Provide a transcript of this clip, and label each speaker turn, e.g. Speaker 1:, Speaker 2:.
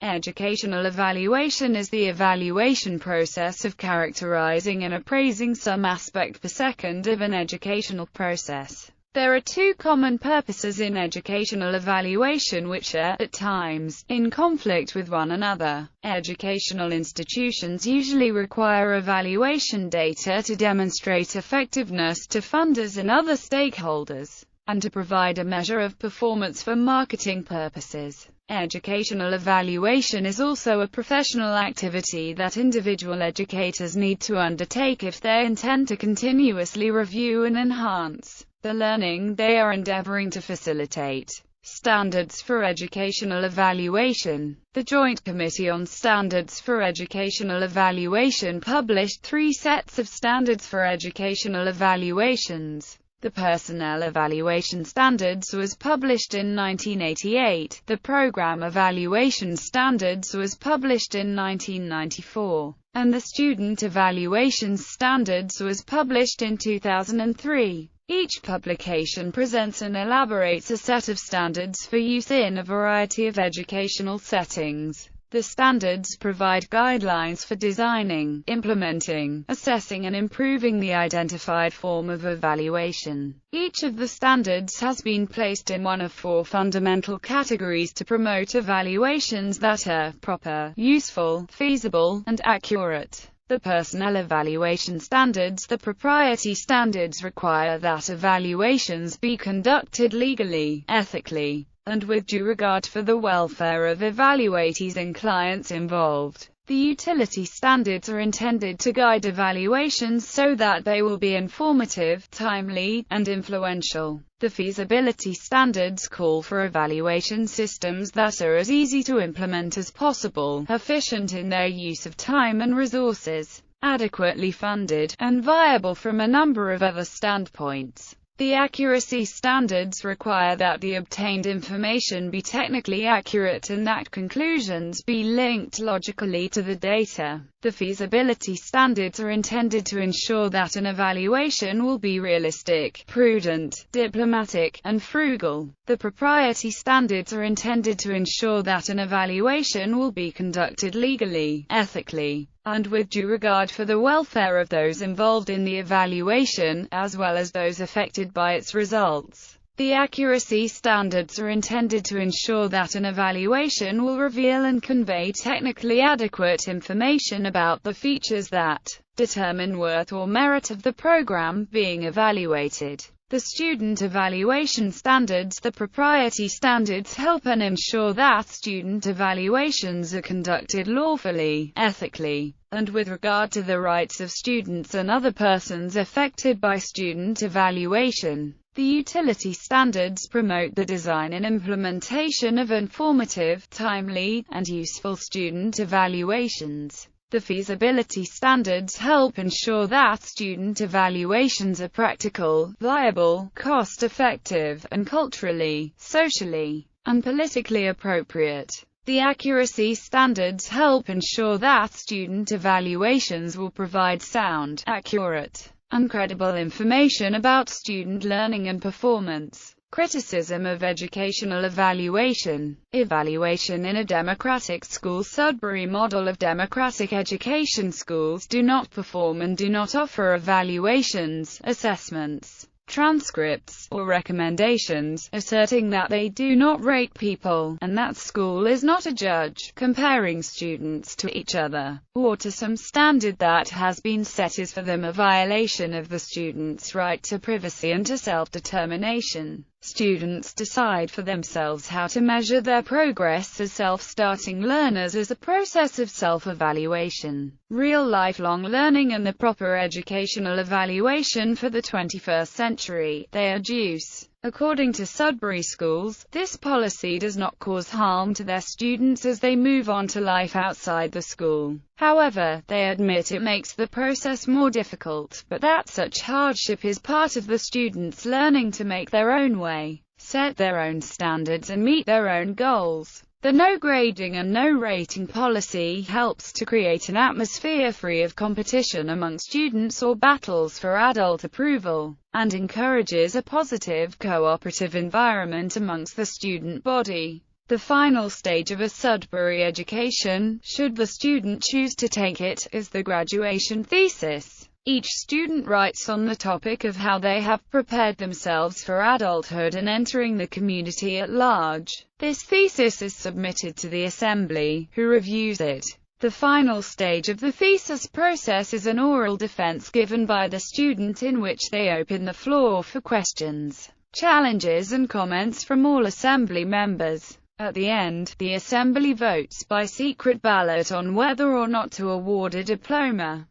Speaker 1: Educational evaluation is the evaluation process of characterizing and appraising some aspect per second of an educational process. There are two common purposes in educational evaluation which are, at times, in conflict with one another. Educational institutions usually require evaluation data to demonstrate effectiveness to funders and other stakeholders, and to provide a measure of performance for marketing purposes. Educational evaluation is also a professional activity that individual educators need to undertake if they intend to continuously review and enhance the learning they are endeavoring to facilitate. Standards for educational evaluation. The Joint Committee on Standards for Educational Evaluation published 3 sets of standards for educational evaluations. The Personnel Evaluation Standards was published in 1988, the Program Evaluation Standards was published in 1994, and the Student Evaluation Standards was published in 2003. Each publication presents and elaborates a set of standards for use in a variety of educational settings. The standards provide guidelines for designing, implementing, assessing and improving the identified form of evaluation. Each of the standards has been placed in one of 4 fundamental categories to promote evaluations that are proper, useful, feasible, and accurate. The Personnel Evaluation Standards. The propriety standards require that evaluations be conducted legally, ethically, and with due regard for the welfare of evaluatees and clients involved. The utility standards are intended to guide evaluations so that they will be informative, timely, and influential. The feasibility standards call for evaluation systems that are as easy to implement as possible, efficient in their use of time and resources, adequately funded, and viable from a number of other standpoints. The accuracy standards require that the obtained information be technically accurate and that conclusions be linked logically to the data. The feasibility standards are intended to ensure that an evaluation will be realistic, prudent, diplomatic, and frugal. The propriety standards are intended to ensure that an evaluation will be conducted legally, ethically, and with due regard for the welfare of those involved in the evaluation, as well as those affected by its results. The accuracy standards are intended to ensure that an evaluation will reveal and convey technically adequate information about the features that determine worth or merit of the program being evaluated. The student evaluation standards. The propriety standards help and ensure that student evaluations are conducted lawfully, ethically, and with regard to the rights of students and other persons affected by student evaluation. The utility standards promote the design and implementation of informative, timely, and useful student evaluations. The feasibility standards help ensure that student evaluations are practical, viable, cost-effective, and culturally, socially, and politically appropriate. The accuracy standards help ensure that student evaluations will provide sound, accurate, and credible information about student learning and performance. Criticism of educational evaluation. Evaluation in a democratic school. Sudbury model of democratic education. Schools do not perform and do not offer evaluations, assessments, transcripts, or recommendations, asserting that they do not rate people, and that school is not a judge, comparing students to each other, or to some standard that has been set is for them a violation of the student's right to privacy and to self-determination. Students decide for themselves how to measure their progress as self-starting learners as a process of self-evaluation. Real lifelong learning and the proper educational evaluation for the 21st century. They adduce. According to Sudbury schools, this policy does not cause harm to their students as they move on to life outside the school. However, they admit it makes the process more difficult, but that such hardship is part of the students' learning to make their own way, set their own standards and meet their own goals. The no grading and no rating policy helps to create an atmosphere free of competition among students or battles for adult approval, and encourages a positive, cooperative environment amongst the student body. The final stage of a Sudbury education, should the student choose to take it, is the graduation thesis. Each student writes on the topic of how they have prepared themselves for adulthood and entering the community at large. This thesis is submitted to the assembly, who reviews it. The final stage of the thesis process is an oral defense given by the student, in which they open the floor for questions, challenges and comments from all assembly members. At the end, the assembly votes by secret ballot on whether or not to award a diploma.